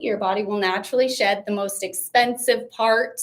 your body will naturally shed the most expensive part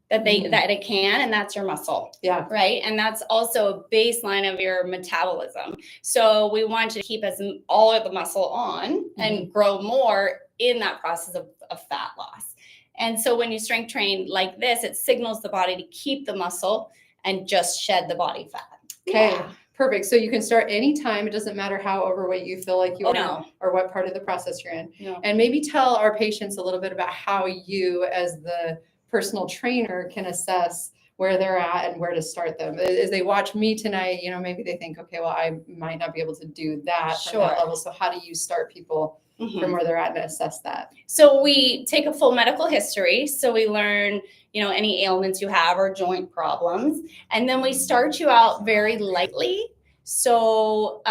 that it can, and that's your muscle. Yeah. Right. And that's also a baseline of your metabolism. So we want you to keep all of the muscle on and grow more in that process of fat loss. And so when you strength train like this, it signals the body to keep the muscle and just shed the body fat. Okay. Yeah. Perfect. So you can start anytime. It doesn't matter how overweight you feel like you are or what part of the process you're in. No. And maybe tell our patients a little bit about how you, as the personal trainer, can assess where they're at and where to start them. As they watch me tonight, maybe they think, okay, well, I might not be able to do that from that level. So how do you start people from where they're at and assess that? So we take a full medical history. So we learn, any ailments you have or joint problems. And then we start you out very lightly. So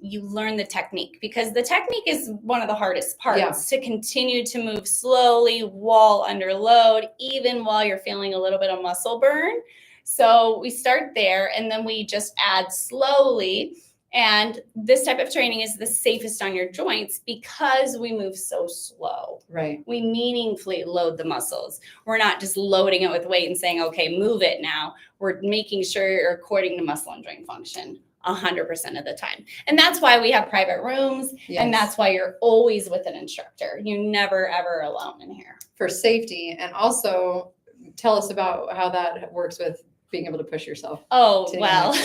you learn the technique, because the technique is one of the hardest parts to continue to move slowly while under load, even while you're feeling a little bit of muscle burn. So we start there, and then we just add slowly. And this type of training is the safest on your joints because we move so slow. Right. We meaningfully load the muscles. We're not just loading it with weight and saying, okay, move it now. We're making sure you're according to muscle and joint function 100% of the time. And that's why we have private rooms. Yes. And that's why you're always with an instructor. You're never, ever alone in here. For safety. And also tell us about how that works with being able to push yourself. Oh, well,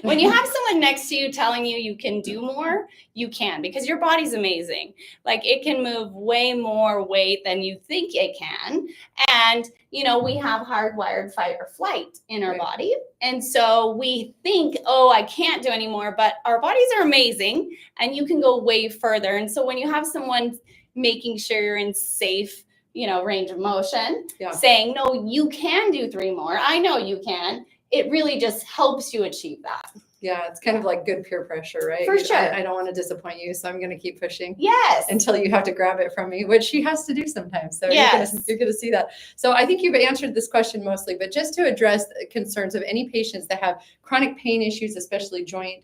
when you have someone next to you telling you can do more, you can, because your body's amazing. Like, it can move way more weight than you think it can. And, we have hardwired fight or flight in our body. And so we think, I can't do anymore, but our bodies are amazing and you can go way further. And so when you have someone making sure you're in safe, range of motion, saying, no, you can do 3 more. I know you can. It really just helps you achieve that. Yeah, it's kind of like good peer pressure, right? For sure. I don't want to disappoint you, so I'm going to keep pushing. Yes. Until you have to grab it from me, which she has to do sometimes. So you're going to see that. So I think you've answered this question mostly, but just to address concerns of any patients that have chronic pain issues, especially joint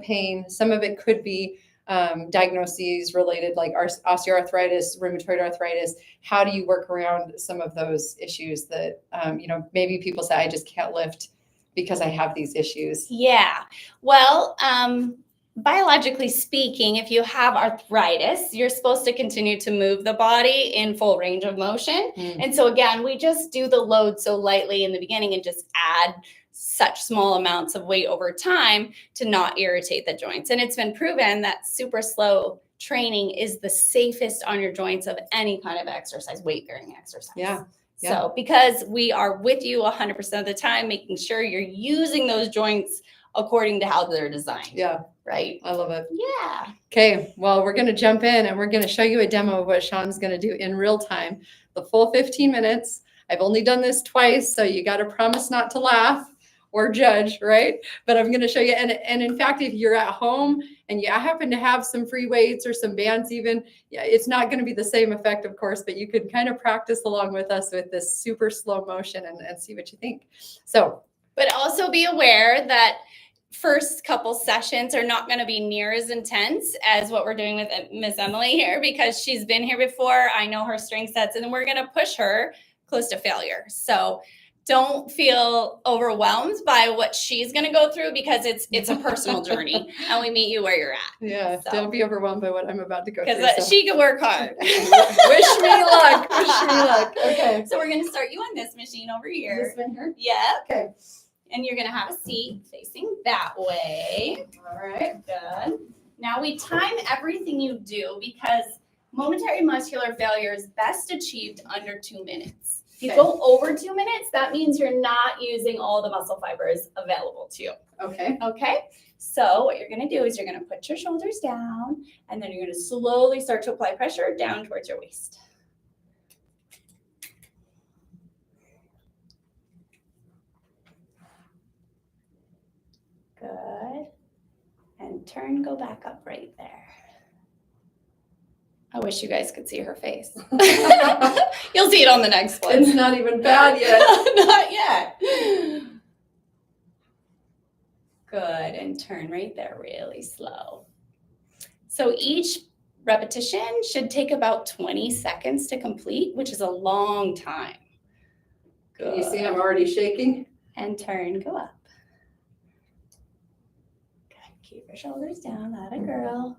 pain. Some of it could be diagnoses related, like osteoarthritis, rheumatoid arthritis. How do you work around some of those issues that, maybe people say, I just can't lift because I have these issues? Yeah. Well, biologically speaking, if you have arthritis, you're supposed to continue to move the body in full range of motion. And so again, we just do the load so lightly in the beginning and just add such small amounts of weight over time to not irritate the joints. And it's been proven that super slow training is the safest on your joints of any kind of exercise, weight-bearing exercise. Yeah. So because we are with you 100% of the time, making sure you're using those joints according to how they're designed. Yeah. Right. I love it. Yeah. Okay. Well, we're going to jump in and we're going to show you a demo of what Shaun's going to do in real time. The full 15 minutes. I've only done this twice, so you got to promise not to laugh or judge, right? But I'm going to show you. And in fact, if you're at home and you happen to have some free weights or some bands even, it's not going to be the same effect, of course, but you can kind of practice along with us with this super slow motion and see what you think. So, but also be aware that first couple sessions are not going to be near as intense as what we're doing with Miss Emily here, because she's been here before. I know her strength sets, and we're going to push her close to failure. So don't feel overwhelmed by what she's going to go through, because it's a personal journey and we meet you where you're at. Yeah. So. Don't be overwhelmed by what I'm about to go through. Because she can work hard. Wish me luck. Wish me luck. Okay. So we're going to start you on this machine over here. This one here? Yeah. Okay. And you're going to have a seat facing that way. All right. Good. Now we time everything you do, because momentary muscular failure is best achieved under 2 minutes. If you go over 2 minutes, that means you're not using all the muscle fibers available to you. Okay. Okay. So what you're going to do is you're going to put your shoulders down, and then you're going to slowly start to apply pressure down towards your waist. Good. And turn, go back up right there. I wish you guys could see her face. You'll see it on the next one. It's not even bad yet. Not yet. Good. And turn right there really slow. So each repetition should take about 20 seconds to complete, which is a long time. Good. You see I'm already shaking? And turn, go up. Good. Keep your shoulders down, that a girl.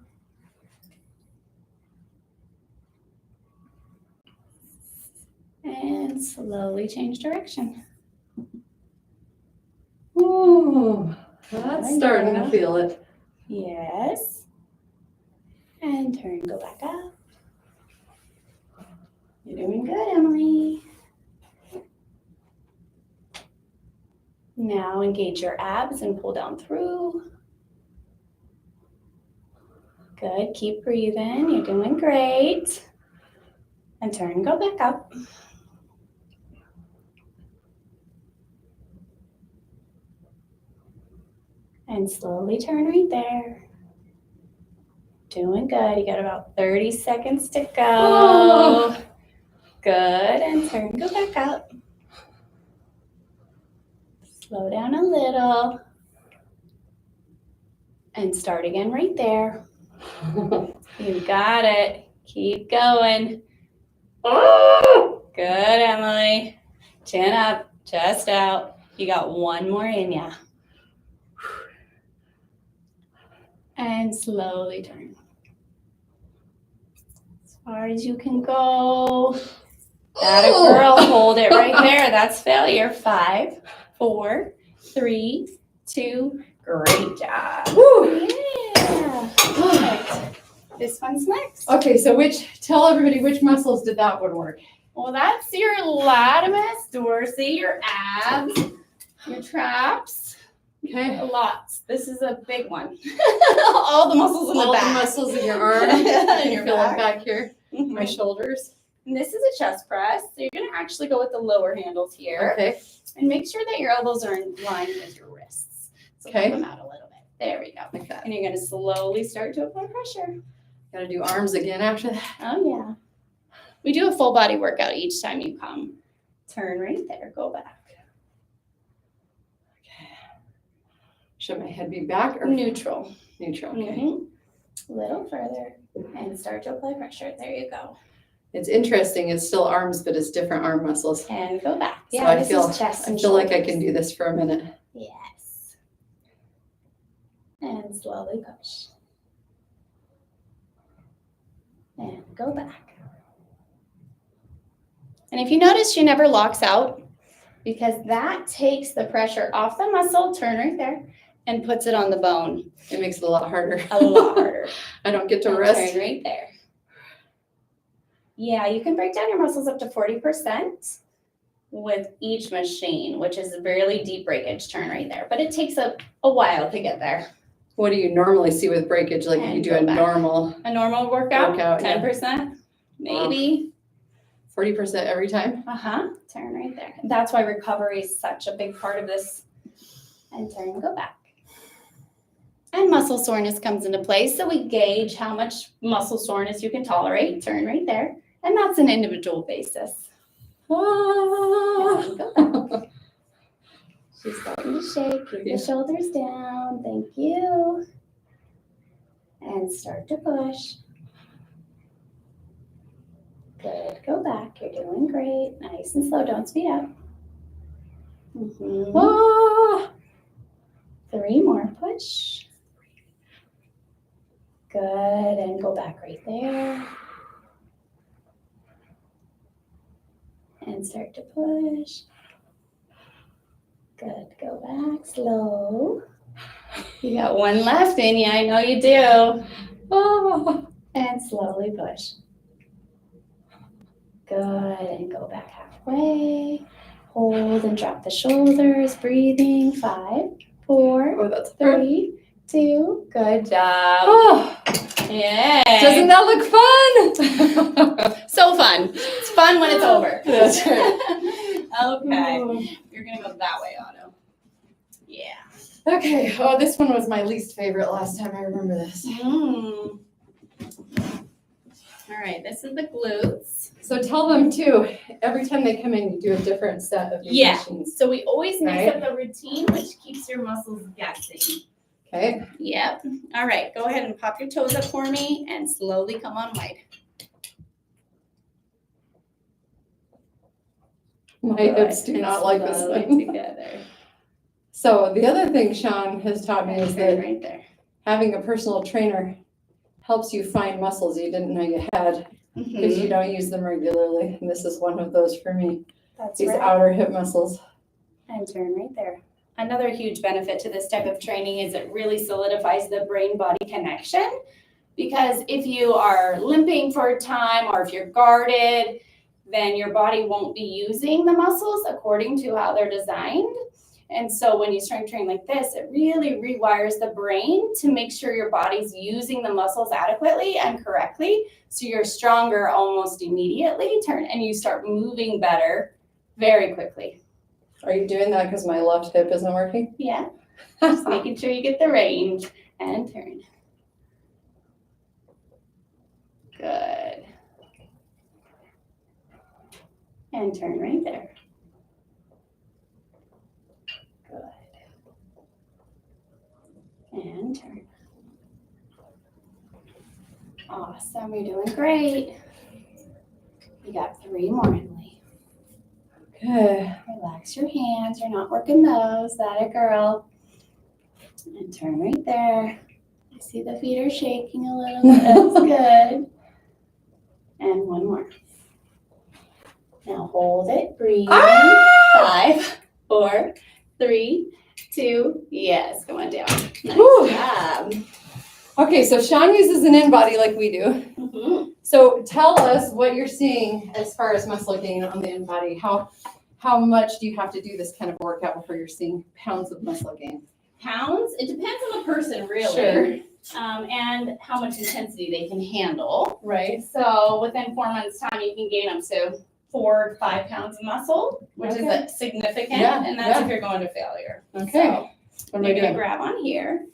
And slowly change direction. Ooh, that's starting to feel it. Yes. And turn, go back up. You're doing good, Emily. Now engage your abs and pull down through. Good, keep breathing. You're doing great. And turn, go back up. And slowly turn right there. Doing good. You got about 30 seconds to go. Oh. Good. And turn, go back up. Slow down a little. And start again right there. You got it. Keep going. Oh. Good, Emily. Chin up, chest out. You got one more in ya. And slowly turn. As far as you can go. That a girl. Hold it right there. That's failure. 5, 4, 3, 2. Great job. Woo. Yeah. Perfect. This one's next. Okay, so tell everybody which muscles did that one work? Well, that's your latissimus dorsi, your abs, your traps. Okay. Lots. This is a big one. All the muscles in the back. All the muscles in your arm. And your feel back. it back here. Mm-hmm. My shoulders. And this is a chest press. So you're going to actually go with the lower handles here. Okay. And make sure that your elbows are in line with your wrists. So okay. Pull them out a little bit. There we go. Like that. And you're going to slowly start to apply pressure. Got to do arms again after that. Oh, yeah. We do a full body workout each time you come. Turn right there. Go back. Okay. Should my head be back or neutral? Neutral. Okay. Mm-hmm. A little further and start to apply pressure. There you go. It's interesting. It's still arms, but it's different arm muscles. And go back. Yeah, so I feel like I can do this for a minute. Yes. And slowly push. And go back. And if you notice, she never locks out because that takes the pressure off the muscle. Turn right there and puts it on the bone. It makes it a lot harder. A lot harder. I don't get to rest. Turn right there. Yeah, you can break down your muscles up to 40% with each machine, which is a really deep breakage. Turn right there. But it takes a while to get there. What do you normally see with breakage? Like and you do a normal workout 10%, yeah. Maybe. 40% every time? Turn right there. That's why recovery is such a big part of this. And turn and go back. And muscle soreness comes into play. So we gauge how much muscle soreness you can tolerate. Turn right there. And that's an individual basis. And go back. She's starting to shake. Keep the shoulders down. Thank you. And start to push. Good. Go back. You're doing great. Nice and slow. Don't speed up. Mm-hmm. 3 more. Push. Good. And go back right there. And start to push. Good. Go back. Slow. You got one left in you. I know you do. And slowly push. Good. And go back halfway. Hold and drop the shoulders. Breathing. 5, 4, 3, 2. Good job. Yeah. Doesn't that look fun? So fun. It's fun when it's over. That's right. Okay. You're going to go that way, Otto. Yeah. Okay. Oh, this one was my least favorite last time. I remember this. All right. This is the glutes. So tell them too, every time they come in, you do a different set of these machines. So we always mix up the routine, which keeps your muscles guessing. Okay. Yep. All right, go ahead and pop your toes up for me and slowly come on wide. My hips do not like this Slowly one. together. So the other thing Shaun has taught me is Turn that right there. having a personal trainer helps you find muscles you didn't know you had because you don't use them regularly. And this is one of those for me. That's These right. outer hip muscles. And turn right there. Another huge benefit to this type of training is it really solidifies the brain-body connection, because if you are limping for a time or if you're guarded, then your body won't be using the muscles according to how they're designed. And so when you strength train like this, it really rewires the brain to make sure your body's using the muscles adequately and correctly. So you're stronger almost immediately, and you start moving better very quickly. Are you doing that because my left hip isn't working? Yeah. Just making sure you get the range and turn. Good. And turn right there. Good. And turn. Awesome, you're doing great. You got 3 more, Emily. Okay. Relax your hands, you're not working those. That a girl. And turn right there. I see the feet are shaking a little bit. That's good. And 1 more. Now hold it, breathe. 5, 4, 3, 2, yes, come on down. Nice job. Okay, so Shaun uses an in-body like we do. Mm-hmm. So tell us what you're seeing as far as muscle gain on the in-body. How much do you have to do this kind of workout before you're seeing pounds of muscle gain? Pounds? It depends on the person, really. Sure. And how much intensity they can handle. Right. So within 4 months' time, you can gain up to 4 to 5 pounds of muscle, which is significant, and that's if you're going to failure. Okay. So you're going to grab on here.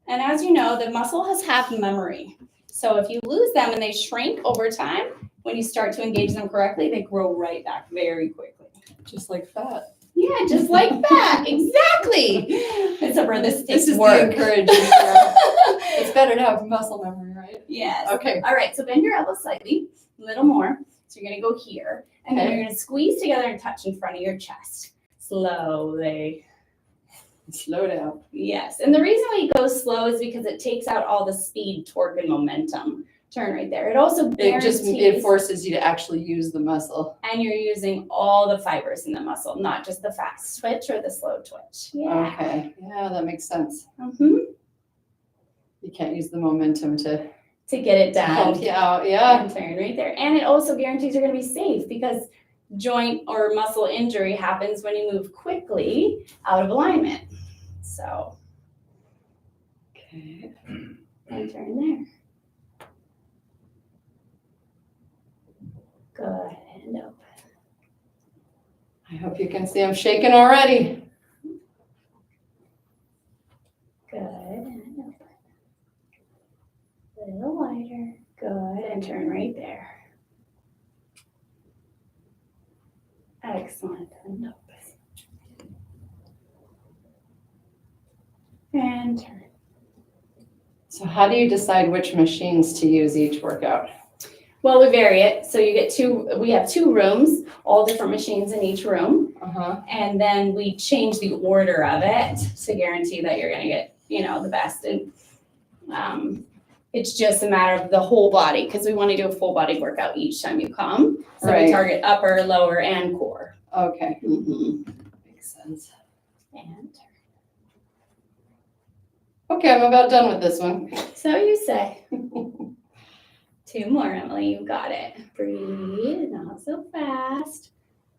And as you know, the muscle has half memory. So if you lose them and they shrink over time, when you start to engage them correctly, they grow right back very quickly. Just like fat. Yeah, just like that. Exactly. Except for this takes work. The encouraging part. It's better to have muscle memory, right? Yes. Okay. All right, so bend your elbows slightly, a little more. So you're going to go here, and then you're going to squeeze together and touch in front of your chest. Slowly. Slow down. Yes, and the reason why you go slow is because it takes out all the speed, torque, and momentum. Turn right there. It also guarantees... It forces you to actually use the muscle. And you're using all the fibers in the muscle, not just the fast twitch or the slow twitch. Yeah. Okay. Yeah, that makes sense. Mm-hmm. You can't use the momentum to get it done. Help you out. Yeah. And turn right there. And it also guarantees you're going to be safe, because joint or muscle injury happens when you move quickly out of alignment. So. Okay. And turn there. Good, and open. I hope you can see I'm shaking already. Good, and open. A little wider. Good, and turn right there. Excellent, and open. And turn. So how do you decide which machines to use each workout? Well, we vary it. So you get we have 2 rooms, all different machines in each room. And then we change the order of it to guarantee that you're going to get, the best. And it's just a matter of the whole body, because we want to do a full body workout each time you come. So we target upper, lower, and core. Okay. Mm-hmm. Makes sense. And turn. Okay, I'm about done with this one. So you say. 2 more, Emily. You got it. Breathe. Not so fast.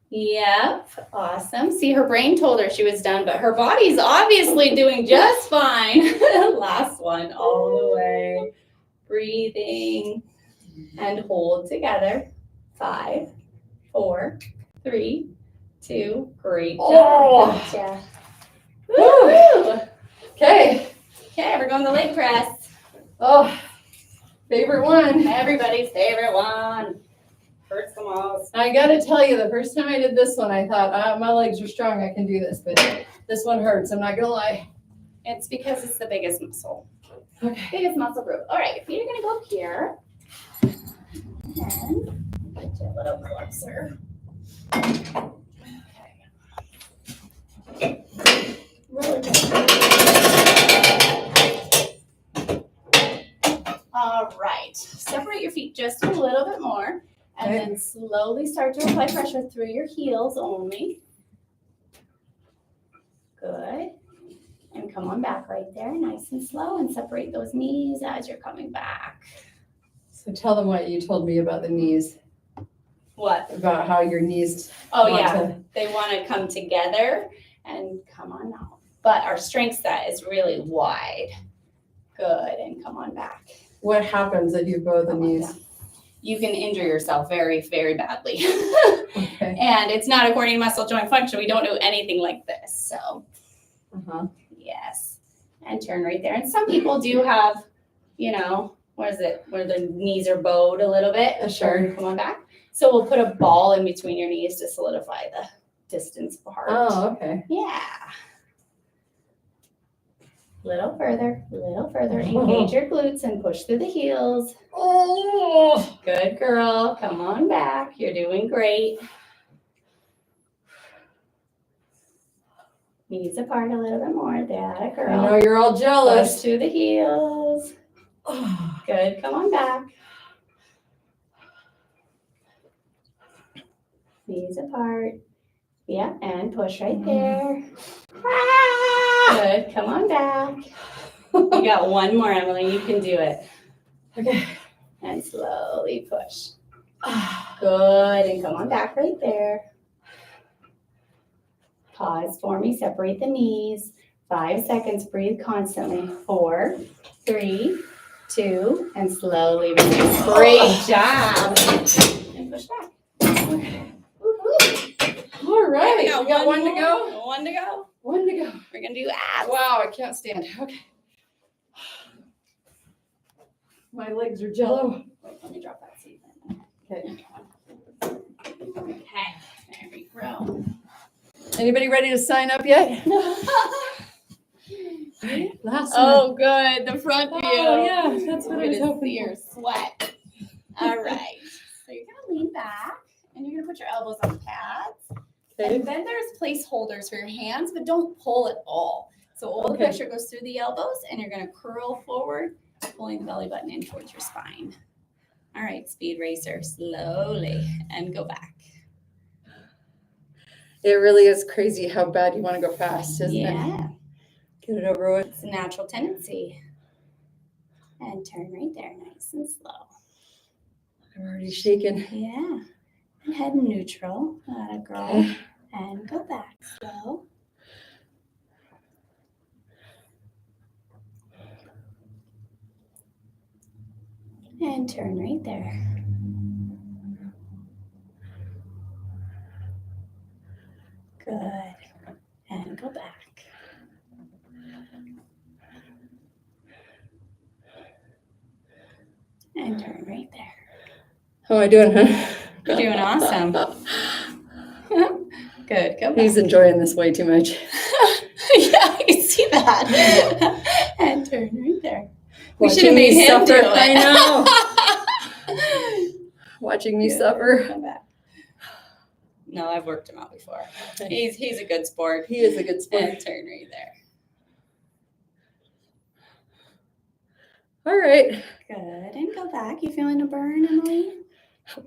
Yep. Awesome. See, her brain told her she was done, but her body's obviously doing just fine. Last one, all the way. Breathing. And hold together. 5, 4, 3, 2. Great job. Oh. Gotcha. Woo. Okay. Okay, we're going to leg press. Oh. Favorite one. Everybody's favorite one. Hurts the most. I got to tell you, the first time I did this one, I thought, my legs are strong, I can do this. But this one hurts, I'm not going to lie. It's because it's the biggest muscle. Okay. Biggest muscle group. All right, your feet are gonna go here. And get you a little closer. Okay. Really good. All right. Separate your feet just a little bit more, and then slowly start to apply pressure through your heels only. Good. And come on back right there, nice and slow, and separate those knees as you're coming back. So tell them what you told me about the knees. What? About how your knees. They want to come together and come on out. But our strength set is really wide. Good, and come on back. What happens if you bow the knees? You can injure yourself very, very badly. Okay. And it's not according to muscle joint function. We don't do anything like this. So, yes. And turn right there. And some people do have, where the knees are bowed a little bit. Sure. Come on back. So we'll put a ball in between your knees to solidify the distance apart. Oh, okay. Yeah. Little further. Engage your glutes and push through the heels. Oh, good girl. Come on back. You're doing great. Knees apart a little bit more. That girl. I know you're all jealous. Push through the heels. Good. Come on back. Knees apart. Yeah, and push right there. Good. Come on back. You got one more, Emily. You can do it. Okay. And slowly push. Good. And come on back right there. Pause for me. Separate the knees. 5 seconds. Breathe constantly. 4, 3, 2, and slowly release. Great job. And push back. Okay. All right. We got one to go. One to go. One to go. We're going to do abs. Wow, I can't stand. Okay. My legs are jello. Wait, let me drop that seat then. Okay. Okay. There we go. Anybody ready to sign up yet? Last one. Oh, good. The front view. Oh, yeah. That's what I was hoping see your sweat. All right. So you're going to lean back, and you're going to put your elbows on the pads. Okay. And then there's placeholders for your hands, but don't pull at all. So all the pressure goes through the elbows, and you're going to curl forward, pulling the belly button in towards your spine. All right, speed racer, slowly, and go back. It really is crazy how bad you want to go fast, isn't it? Yeah. Get it over with. It's a natural tendency. And turn right there, nice and slow. I'm already shaking. Yeah. And head neutral. Let it go. And go back slow. And turn right there. Good. And go back. And turn right there. How am I doing, huh? You're doing awesome. Good. Go back. He's enjoying this way too much. Yeah, I see that. And turn right there. We Watching should have made me him do suffer. it. I know. Watching me suffer. Come back. No, I've worked him out before. He's a good sport. He is a good sport. And turn right there. All right. Good. And go back. You feeling a burn, Emily?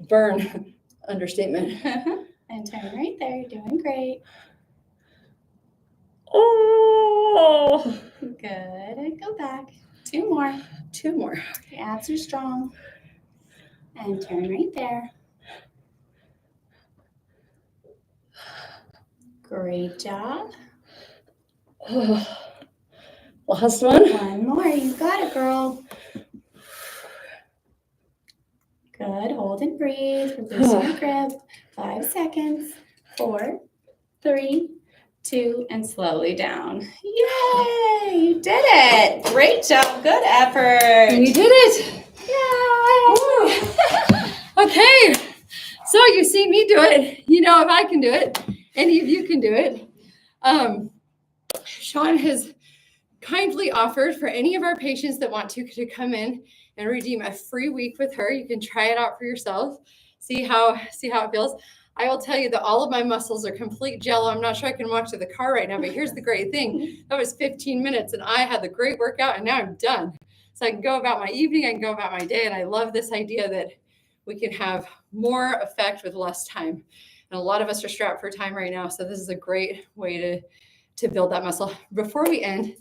Burn. Understatement. And turn right there. You're doing great. Oh. Good. And go back. 2 more. 2 more. Your abs are strong. And turn right there. Great job. Oh. Last one. 1 more. You got it, girl. Good. Hold and breathe. Release your grip. 5 seconds. 4, 3, 2, and slowly down. Yay! You did it. Great job. Good effort. You did it. Yay! Okay. So you see me do it. You know if I can do it, any of you can do it. Shaun has kindly offered for any of our patients that want to come in and redeem a free week with her. You can try it out for yourself, see how it feels. I will tell you that all of my muscles are complete jello. I'm not sure I can walk to the car right now, but here's the great thing. That was 15 minutes and I had the great workout and now I'm done. So I can go about my evening, I can go about my day. And I love this idea that we can have more effect with less time. And a lot of us are strapped for time right now. So this is a great way to build that muscle. Before we end,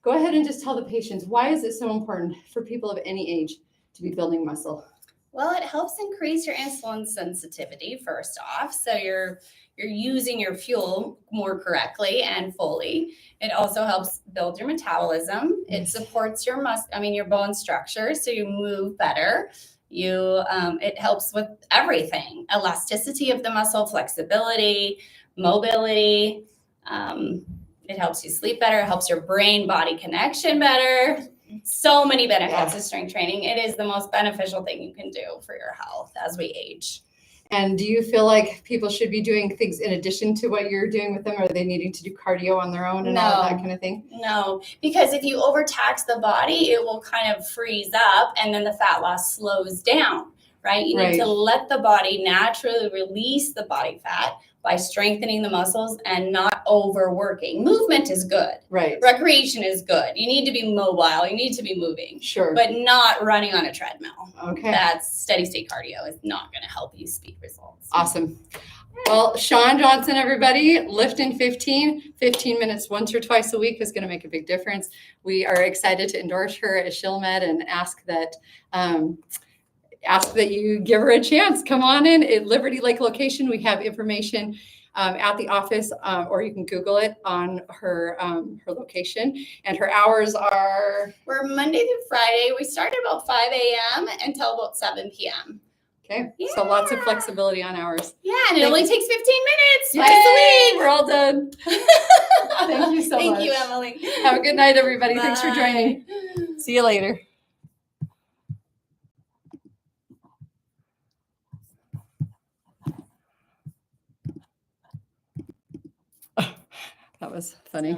go ahead and just tell the patients, why is it so important for people of any age to be building muscle? Well, it helps increase your insulin sensitivity, first off. So you're using your fuel more correctly and fully. It also helps build your metabolism. It supports your your bone structure, so you move better. It helps with everything: elasticity of the muscle, flexibility, mobility. It helps you sleep better. It helps your brain-body connection better. So many benefits of strength training. It is the most beneficial thing you can do for your health as we age. And do you feel like people should be doing things in addition to what you're doing with them? Are they needing to do cardio on their own and all of that kind of thing? No, because if you overtax the body, it will kind of freeze up and then the fat loss slows down, right? You need to let the body naturally release the body fat by strengthening the muscles and not overworking. Movement is good. Right. Recreation is good. You need to be mobile. You need to be moving. Sure. But not running on a treadmill. Okay. That's steady state cardio is not going to help you speed results. Awesome. Well, Shaun Johnson, everybody, lift in 15 minutes once or twice a week is going to make a big difference. We are excited to endorse her at ShillMed and ask that you give her a chance. Come on in at Liberty Lake location. We have information at the office, or you can Google it on her location. And her hours are? We're Monday through Friday. We start at about 5 a.m. until about 7 p.m. Okay, so lots of flexibility on hours. Yeah, and it only takes 15 minutes twice a week. We're all done. Thank you so much. Thank you, Emily. Have a good night, everybody. Bye. Thanks for joining. See you later. That was funny.